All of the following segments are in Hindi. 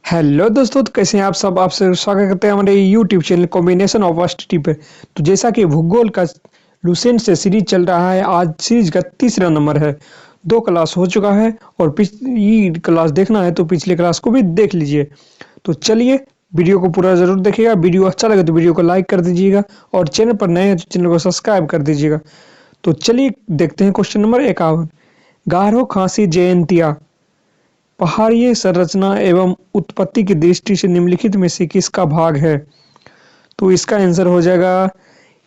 हेलो दोस्तों, तो कैसे हैं आप सब। आपसे स्वागत करते हैं हमारे YouTube channel combination of varsity पे। तो जैसा कि भूगोल का लुसेंट से सीरीज चल रहा है, आज सीरीज का तीसरा नंबर है। 2 क्लास हो चुका है और ये क्लास देखना है तो पिछले क्लास को भी देख लीजिए। तो चलिए, वीडियो को पूरा जरूर देखिएगा। वीडियो अच्छा लगे तो वीडियो को लाइक कर दीजिएगा और चैनल पर नए हैं तो चैनल को सब्सक्राइब कर दीजिएगा। तो चलिए देखते हैं क्वेश्चन नंबर 51। गारो खांसी जयंतिया पहाड़ीय संरचना एवं उत्पत्ति की दृष्टि से निम्नलिखित में से किसका भाग है। तो इसका आंसर हो जाएगा,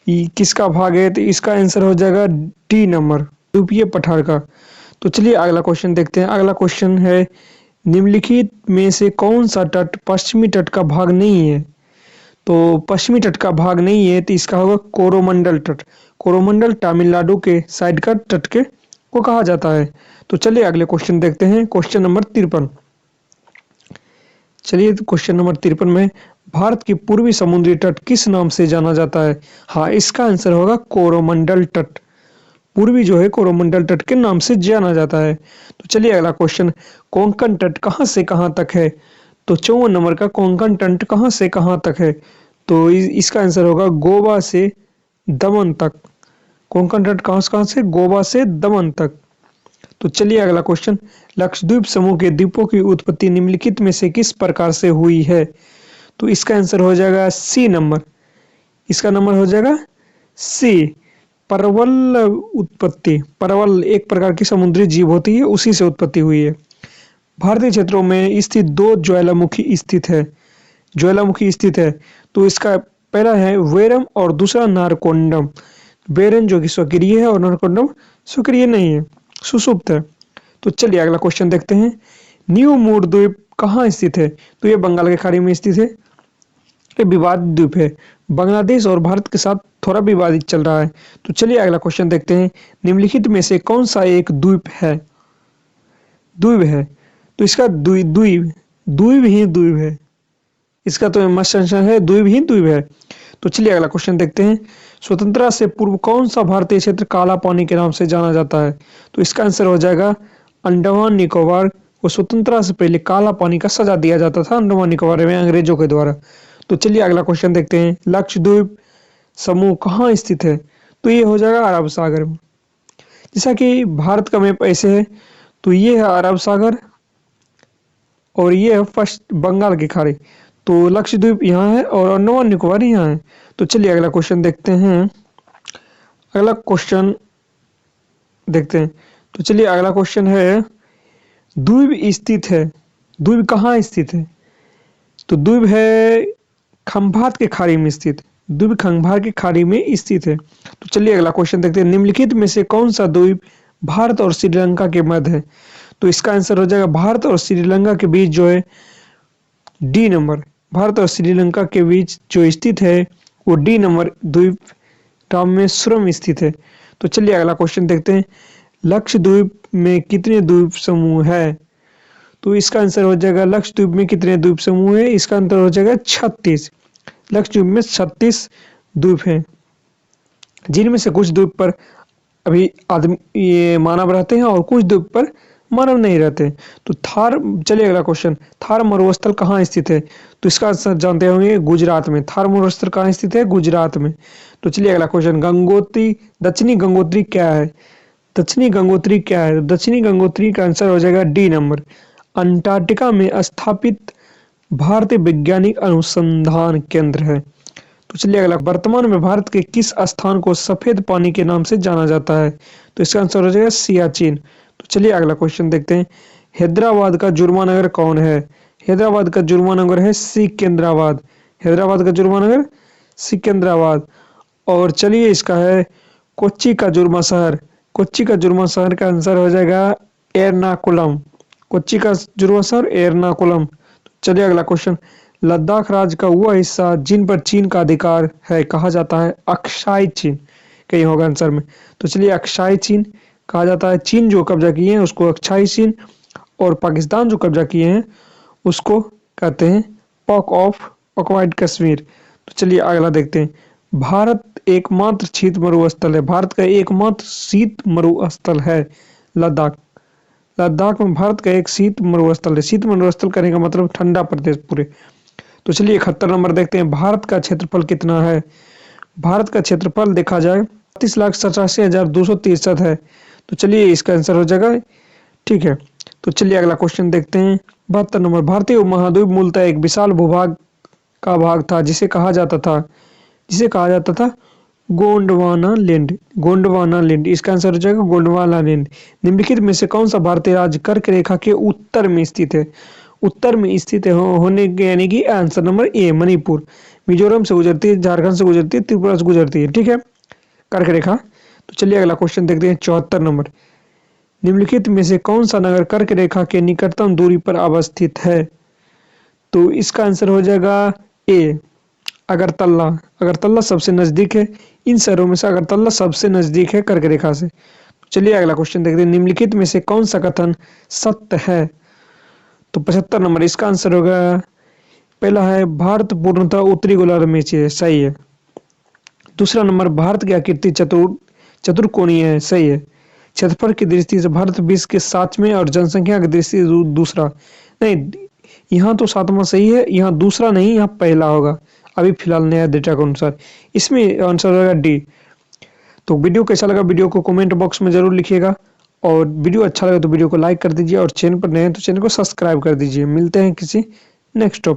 किसका भाग है तो इसका आंसर हो जाएगा डी नंबर, द्वीपीय पठार का। तो चलिए अगला क्वेश्चन देखते हैं। अगला क्वेश्चन है, निम्नलिखित में से कौन सा तट पश्चिमी तट का भाग नहीं है। तो पश्चिमी तट का भाग नहीं है तो इसका होगा कोरोमंडल तट। कोरोमंडल तमिलनाडु के साइड का तट के को कहा जाता है। तो चलिए अगले क्वेश्चन देखते हैं। Question number 53। चलिए क्वेश्चन नंबर 53 में, भारत की पूर्वी समुद्री तट किस नाम से जाना जाता है। हाँ, इसका आंसर होगा कोरोमंडल तट। पूर्वी जो है कोरोमंडल तट के नाम से जाना जाता है। तो चलिए अगला क्वेश्चन, कोंकण तट कहाँ से कहाँ तक है। तो 54 नंबर का कोंकण तट कहाँ से कहाँ तक है। तो इसका आंसर होगा गोवा से दमन तक। कोंकण तट कहाँ से, गोवा से दमन तक। तो चलिए अगला क्वेश्चन, लक्षद्वीप समूह के द्वीपों की उत्पत्ति निम्नलिखित में से किस प्रकार से हुई है। तो इसका आंसर हो जाएगा सी नंबर। इसका नंबर हो जाएगा सी, परवल उत्पत्ति। परवल एक प्रकार की समुद्री जीव होती है, उसी से उत्पत्ति हुई है। भारतीय क्षेत्रों में स्थित 2 ज्वालामुखी स्थित है। ज्वालामुखी स्थित है तो इसका पहला है वेरम और दूसरा नारकोंडम। वेरम जो कि सक्रिय है और नारकोंडम सक्रिय नहीं है, सुषुप्त है। तो चलिए अगला क्वेश्चन देखते हैं। न्यू मूर द्वीप कहाँ स्थित है। तो ये बंगाल की खाड़ी में स्थित है। ये विवादित द्वीप है, बांग्लादेश और भारत के साथ थोड़ा विवादित चल रहा है। तो चलिए अगला क्वेश्चन देखते हैं। निम्नलिखित में से कौन सा एक द्वीप है, द्वीप है। तो इसका द्वीप द्वीप ही द्वीप है। इसका तो मस्त आंसर है, द्वीप ही द्वीप है। तो चलिए अगला क्वेश्चन देखते हैं। स्वतंत्रता से पूर्व कौन सा भारतीय क्षेत्र काला पानी के नाम से जाना जाता है। तो इसका आंसर हो जाएगा अंडमान निकोबार को स्वतंत्रता से पहले काला पानी का सजा दिया जाता था अंडमान निकोबार में अंग्रेजों के द्वारा। तो चलिए अगला क्वेश्चन देखते हैं। लक्षद्वीप समूह कहाँ स्थित है। तो ये हो जाएगा अरब सागर में। जैसा कि भारत का मैप ऐसे है, तो ये है अरब सागर और ये है फर्स्ट बंगाल की खाड़ी। तो लक्षद्वीप यहाँ है और अंडमान निकोबार यहाँ है। तो चलिए अगला क्वेश्चन देखते हैं। अगला क्वेश्चन देखते हैं। तो चलिए अगला क्वेश्चन है, द्वीप स्थित है। द्वीप कहाँ स्थित है। तो द्वीप है खंभात के खाड़ी में स्थित। द्वीप खंभात की खाड़ी में स्थित है। तो चलिए अगला क्वेश्चन देखते हैं। निम्नलिखित में से कौन सा द्वीप भारत और श्रीलंका के मध्य है। तो इसका आंसर हो जाएगा भारत और श्रीलंका के बीच जो है डी नंबर। भारत और श्रीलंका के बीच जो स्थित है वो डी नंबर द्वीप रामेश्वरम स्थित है। तो चलिए अगला क्वेश्चन देखते हैं। लक्षद्वीप में कितने द्वीप समूह है। तो इसका आंसर हो जाएगा, लक्षद्वीप में कितने द्वीप समूह है। इसका आंसर हो जाएगा 36। लक्षद्वीप में 36 द्वीप हैं, जिनमें से कुछ द्वीप पर अभी आदमी ये मानव रहते हैं और कुछ द्वीप पर मानव नहीं रहते। तो थार, चलिए अगला क्वेश्चन, थार मरुस्थल कहाँ स्थित है। तो इसका आंसर जानते होंगे, गुजरात में। थार मरुस्थल कहाँ स्थित है, गुजरात में। तो चलिए अगला क्वेश्चन, गंगोत्री दक्षिणी गंगोत्री क्या है। दक्षिणी गंगोत्री क्या है। दक्षिणी गंगोत्री का आंसर हो जाएगा डी नंबर, अंटार्कटिका में स्थापित भारतीय वैज्ञानिक अनुसंधान केंद्र है। तो चलिए अगला, वर्तमान में भारत के किस स्थान को सफेद पानी के नाम से जाना जाता है। तो इसका आंसर हो जाएगा सियाचिन। तो चलिए अगला क्वेश्चन देखते हैं। हैदराबाद का जुर्मा नगर कौन है। हैदराबाद का जुर्मा नगर है सिकंदराबाद। हैदराबाद का जुर्मा नगर सिकंदराबाद। और चलिए इसका है कोच्चि का जुर्मा शहर। कोच्चि का जुर्मा शहर का आंसर हो जाएगा एर्नाकुलम। कोच्चि का जुर्मा शहर एर्नाकुलम। चलिए अगला क्वेश्चन, लद्दाख राज्य का वह हिस्सा जिन पर चीन का अधिकार है कहा जाता है अक्साई चीन। कहीं होगा आंसर में। तो चलिए अक्साई चीन कहा जाता है। चीन जो कब्जा किए हैं उसको अक्साई चीन, और पाकिस्तान जो कब्जा किए हैं उसको कहते हैं पॉक ऑफ ऑक्युपाइड कश्मीर। तो चलिए अगला देखते हैं। भारत एकमात्र शीत मरुस्थल है। भारत का एकमात्र शीत मरुस्थल है लद्दाख। लद्दाख में भारत का एक शीत मरुस्थल है। शीत मरुस्थल करने का मतलब ठंडा प्रदेश पूरे। तो चलिए 71 नंबर देखते हैं, भारत का क्षेत्रफल कितना है। भारत का क्षेत्रफल देखा जाए 38,87,263 है। तो चलिए इसका आंसर हो जाएगा, ठीक है। तो चलिए अगला क्वेश्चन देखते हैं। 72 नंबर, भारतीय उपमहाद्वीप मूलतः एक विशाल भूभाग का भाग था जिसे कहा जाता था गोंडवाना लैंड। गोंडवाना लैंड, इसका आंसर हो जाएगा गोंडवाना लैंड। निम्नलिखित में से कौन सा भारतीय राज्य कर्क रेखा के उत्तर में स्थित है। उत्तर में स्थित होने के यानी कि answer number A Manipur. Mizoram से गुजरती है, झारखंड से गुजरती है, त्रिपुरा से गुजरती है, ठीक है, कर्क रेखा। तो चलिए अगला क्वेश्चन देखते हैं 74 नंबर, निम्नलिखित में से कौन सा नगर कर्क रेखा के निकटतम दूरी पर अवस्थित है। तो इसका आंसर हो जाएगा ए अगरतला। अगरतला सबसे नजदीक है, इन शहरों में से अगरतला सबसे नजदीक है कर्क रेखा से। चलिए अगला क्वेश्चन देखते हैं, निम्नलिखित में से कौन सा कथन सत्य है। तो 75 नंबर, इसका आंसर होगा पहला है भारत पूर्णतः उत्तरी गोलार्ध में है, सही है। दूसरा नंबर, भारत की आकृति चतुर्कोणीय है, सही है। क्षेत्रफल की दृष्टि से भारत विश्व के 7वें और जनसंख्या की दृष्टि से दूसरा। नहीं, यहाँ तो 7वां सही है, यहाँ दूसरा नहीं, यहाँ पहला होगा अभी फिलहाल नया डेटा के अनुसार। इसमें आंसर होगा डी। तो वीडियो कैसा लगा, वीडियो को कमेंट बॉक्स में जरूर लिखिएगा, और वीडियो अच्छा लगा तो वीडियो को लाइक कर दीजिए, और चैनल पर नए हैं तो चैनल को सब्सक्राइब कर दीजिए। मिलते हैं किसी नेक्स्ट टॉपिक।